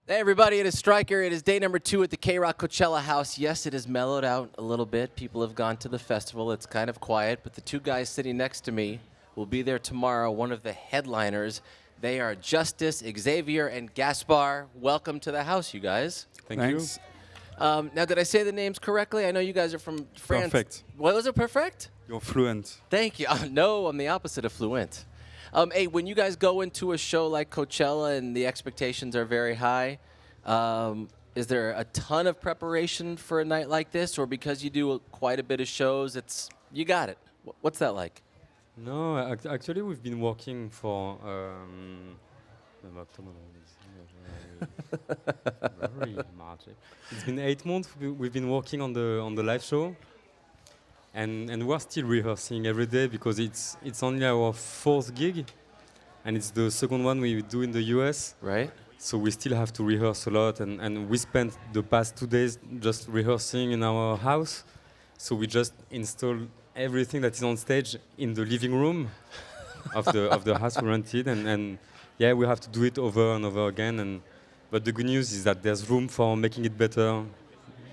Hey everybody, it is Stryker. It is day number 2 at the KROQ Coachella House. Yes, it has mellowed out a little bit. People have gone to the festival. It's kind of quiet, but the two guys sitting next to me will be there tomorrow, one of the headliners. They are Justice, Xavier, and Gaspar. Welcome to the house, you guys. Thanks. Now, did I say the names correctly? I know you guys are from France. Perfect. What was it, perfect? You're fluent. Thank you. No, I'm the opposite of fluent. Hey, when you guys go into a show like Coachella and the expectations are very high, is there a ton of preparation for a night like this, or because you do quite a bit of shows, you got it? What's that like? No, actually, we've been working for very much. It's been 8 months. We've been working on the live show, and we're still rehearsing every day because it's only our 4th gig, and it's the second one we do in the US. Right. So we still have to rehearse a lot, and we spent the past 2 days just rehearsing in our house. So we just installed everything that is on stage in the living room of the house we rented, and yeah, we have to do it over and over again. But the good news is that there's room for making it better,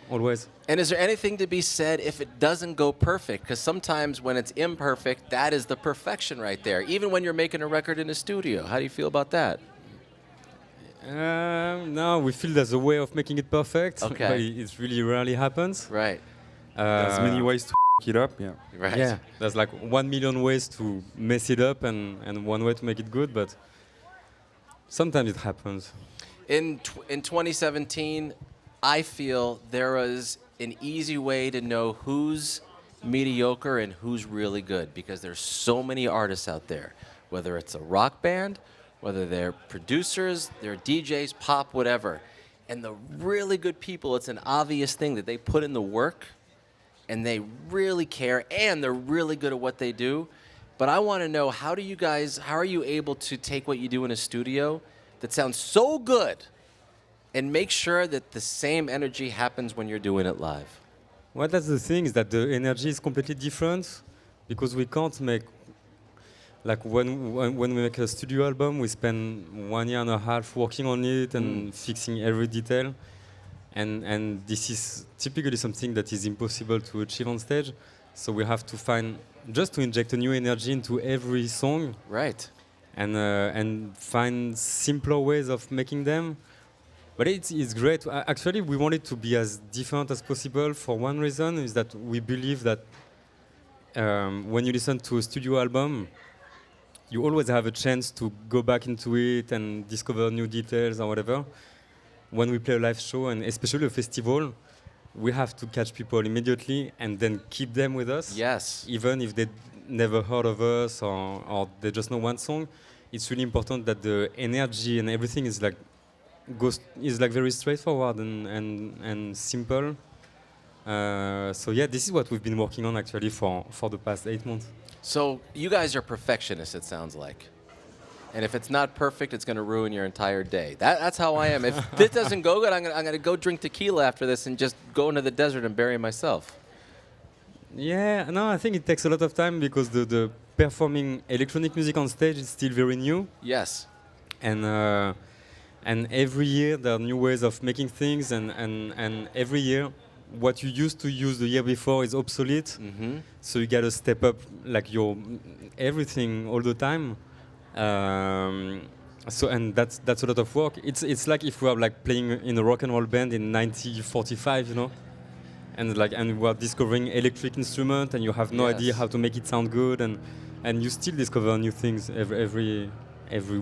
always. And is there anything to be said if it doesn't go perfect? Because sometimes when it's imperfect, that is the perfection right there. Even when you're making a record in a studio, how do you feel about that? No, we feel there's a way of making it perfect, Okay. but it really rarely happens. Right. There's many ways to it up. Yeah. Right. Yeah, there's like 1 million ways to mess it up and one way to make it good, but sometimes it happens. In 2017, I feel there was an easy way to know who's mediocre and who's really good because there's so many artists out there, whether it's a rock band, whether they're producers, they're DJs, pop, whatever. And the really good people, it's an obvious thing that they put in the work and they really care and they're really good at what they do. But I want to know, how are you able to take what you do in a studio that sounds so good and make sure that the same energy happens when you're doing it live? Well, that's the thing, is that the energy is completely different because we can't make, like when we make a studio album, we spend 1 year and a half working on it and fixing every detail. And this is typically something that is impossible to achieve on stage. So we have to just to inject a new energy into every song. Right. And find simpler ways of making them. But it's great. Actually, we want it to be as different as possible for one reason, is that we believe that when you listen to a studio album, you always have a chance to go back into it and discover new details or whatever. When we play a live show, and especially a festival, we have to catch people immediately and then keep them with us. Yes. Even if they never heard of us or they just know one song, it's really important that the energy and everything is like very straightforward and simple. So yeah, this is what we've been working on actually for the past 8 months. So you guys are perfectionists, it sounds like. And if it's not perfect, it's going to ruin your entire day. That's how I am. If this doesn't go good, I'm going to go drink tequila after this and just go into the desert and bury myself. Yeah, no, I think it takes a lot of time because the performing electronic music on stage is still very new. Yes. And every year there are new ways of making things, and every year what you used to use the year before is obsolete. Mm-hmm. So you gotta step up like your everything all the time. And that's a lot of work. It's like if we are like playing in a rock and roll band in 1945, you know, and we are discovering electric instrument, and you have no idea how to make it sound good, and you still discover new things every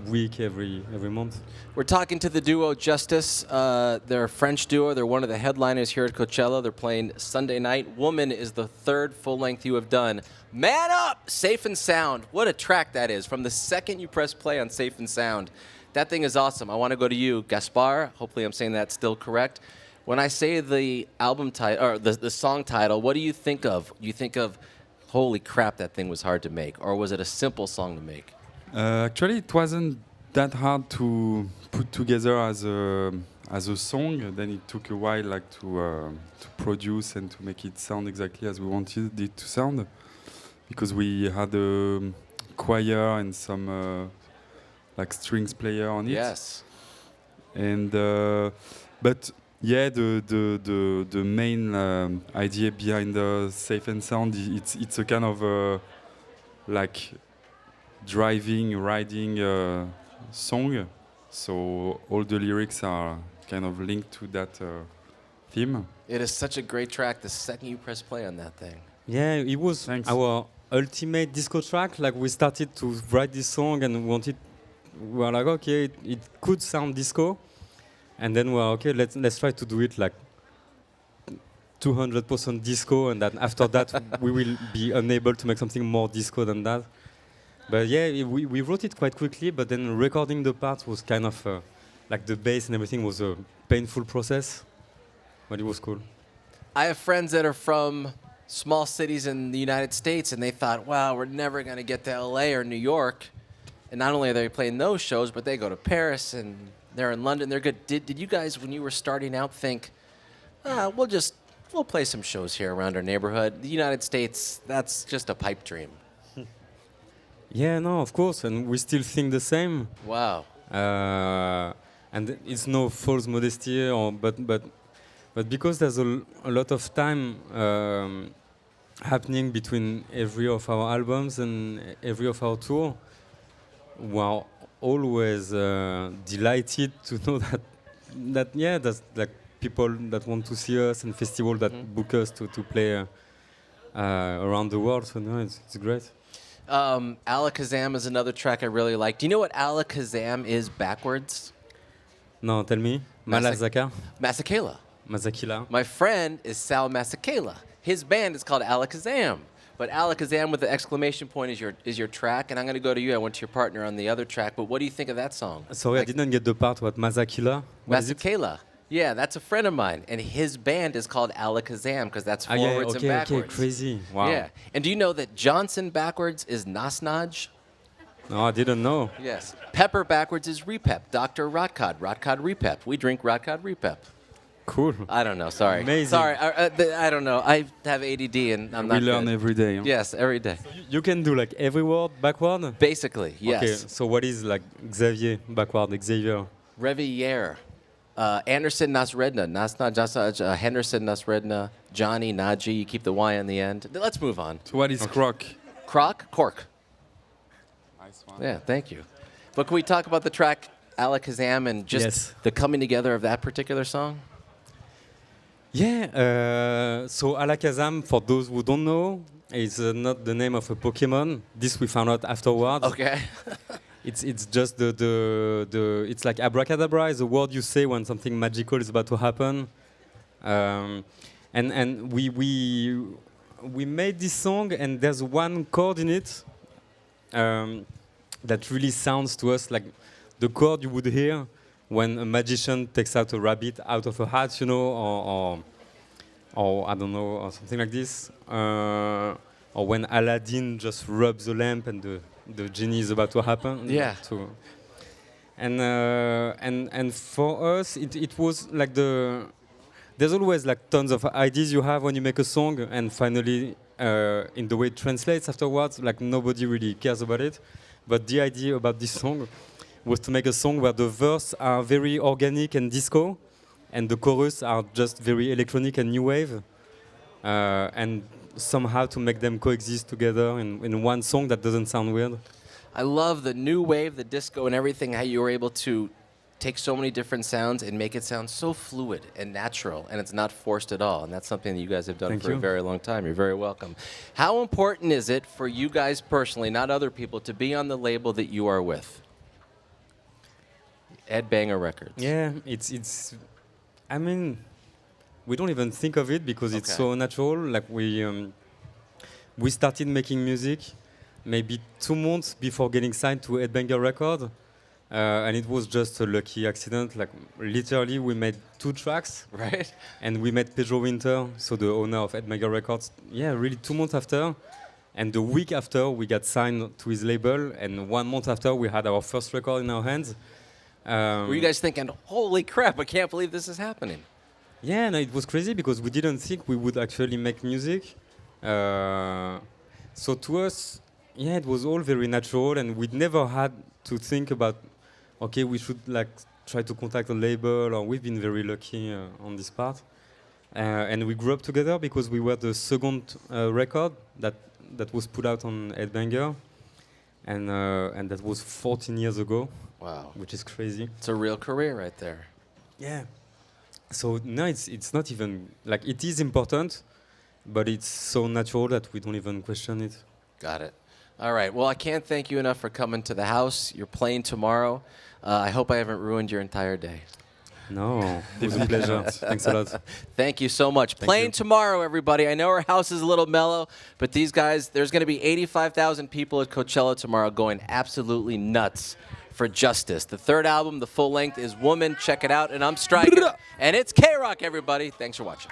week, every month. We're talking to the duo Justice. They're a French duo. They're one of the headliners here at Coachella. They're playing Sunday night. Woman is the 3rd full length you have done. Man Up! Safe and Sound. What a track that is. From the second you press play on Safe and Sound. That thing is awesome. I want to go to you, Gaspar. Hopefully I'm saying that still correct. When I say the album title, or the song title, what do you think of? You think of, holy crap, that thing was hard to make? Or was it a simple song to make? Actually, it wasn't that hard to put together as a song. Then it took a while, like to produce and to make it sound exactly as we wanted it to sound, because we had a choir and some like strings player on it. Yes. And but yeah, the main idea behind the Safe and Sound, it's a kind of like riding song. So all the lyrics are kind of linked to that theme. It is such a great track the second you press play on that thing. Yeah, it was Thanks. our ultimate disco track. Like we started to write this song and we were like, okay, it could sound disco, and then we were okay, let's try to do it like 200% disco, and then after that we will be unable to make something more disco than that. But yeah, we wrote it quite quickly, but then recording the parts was kind of like the bass and everything was a painful process, but it was cool. I have friends that are from small cities in the United States, and they thought, wow, we're never going to get to LA or New York. And not only are they playing those shows, but they go to Paris and they're in London. They're good. Did you guys, when you were starting out, think, we'll play some shows here around our neighborhood? The United States, that's just a pipe dream. Yeah, no, of course, and we still think the same. Wow. And it's no false modesty, but because there's a lot of time happening between every of our albums and every of our tour, we're always delighted to know that there's like people that want to see us and festival that book us to play around the world. So no, it's great. Alakazam is another track I really like. Do you know what Alakazam is backwards? No, tell me. Malazaka? Masakela. Mazakila. My friend is Sal Masakela. His band is called Alakazam. But Alakazam with the exclamation point is your track, and I'm going to go to you. I went to your partner on the other track, but what do you think of that song? Sorry, I didn't get the part what Mazakila. What is it? Masakela. Yeah, that's a friend of mine, and his band is called Alakazam because that's forwards and backwards. Okay, crazy. Wow. Yeah, and do you know that Johnson backwards is Nasnaj? No, I didn't know. Yes. Pepper backwards is Repep. Dr. Rotkod Repep. We drink Rotkod Repep. Cool. I don't know. Sorry. Amazing. Sorry. I don't know. I have ADD and I'm not We learn good. every day. Huh? Yes, every day. You can do like every word backward? Basically, yes. Okay, so what is like Xavier backward? Xavier. Revier. Anderson Nasredna. Henderson Nasredna. Johnny Naji. You keep the Y on the end. Let's move on. So what is KROQ? KROQ? Cork. Nice one. Yeah, thank you. But can we talk about the track Alakazam and just Yes. the coming together of that particular song? Yeah, so Alakazam, for those who don't know, is not the name of a Pokemon. This we found out afterwards. Okay. It's just the it's like abracadabra is a word you say when something magical is about to happen. And we made this song, and there's one chord in it that really sounds to us like the chord you would hear when a magician takes out a rabbit out of a hat, you know, or I don't know, or something like this, or when Aladdin just rubs the lamp and the genie is about to happen. Yeah. And for us, it was like there's always like tons of ideas you have when you make a song, and finally, in the way it translates afterwards, like nobody really cares about it. But the idea about this song was to make a song where the verse are very organic and disco, and the chorus are just very electronic and new wave, and somehow to make them coexist together in one song that doesn't sound weird. I love the new wave, the disco, and everything, how you were able to take so many different sounds and make it sound so fluid and natural, and it's not forced at all. And that's something that you guys have done Thank for a you. very long time. You're very welcome. How important is it for you guys personally, not other people, to be on the label that you are with? Ed Banger Records. Yeah, it's. I mean, we don't even think of it because it's Okay. so natural. Like we started making music maybe 2 months before getting signed to Ed Banger Record, and it was just a lucky accident. Like literally, we made 2 tracks, Right? and we met Pedro Winter, so the owner of Ed Banger Records. Yeah, really 2 months after, and the week after we got signed to his label, and 1 month after we had our first record in our hands. Were you guys thinking, holy crap, I can't believe this is happening? Yeah, no, it was crazy because we didn't think we would actually make music. So to us, it was all very natural, and we'd never had to think about, okay, we should like try to contact a label, or we've been very lucky on this part. And we grew up together because we were the second record that was put out on Headbanger, and that was 14 years ago. Wow. Which is crazy. It's a real career right there. Yeah. So no, it's not even like it is important, but it's so natural that we don't even question it. Got it. All right. Well, I can't thank you enough for coming to the house. You're playing tomorrow. I hope I haven't ruined your entire day. No, it was a pleasure. Thanks a lot. Thank you so much. Playing you. tomorrow, everybody. I know our house is a little mellow, but these guys, there's going to be 85,000 people at Coachella tomorrow going absolutely nuts for Justice. The third album, the full length, is Woman. Check it out. And I'm Stryker. And it's KROQ, everybody. Thanks for watching.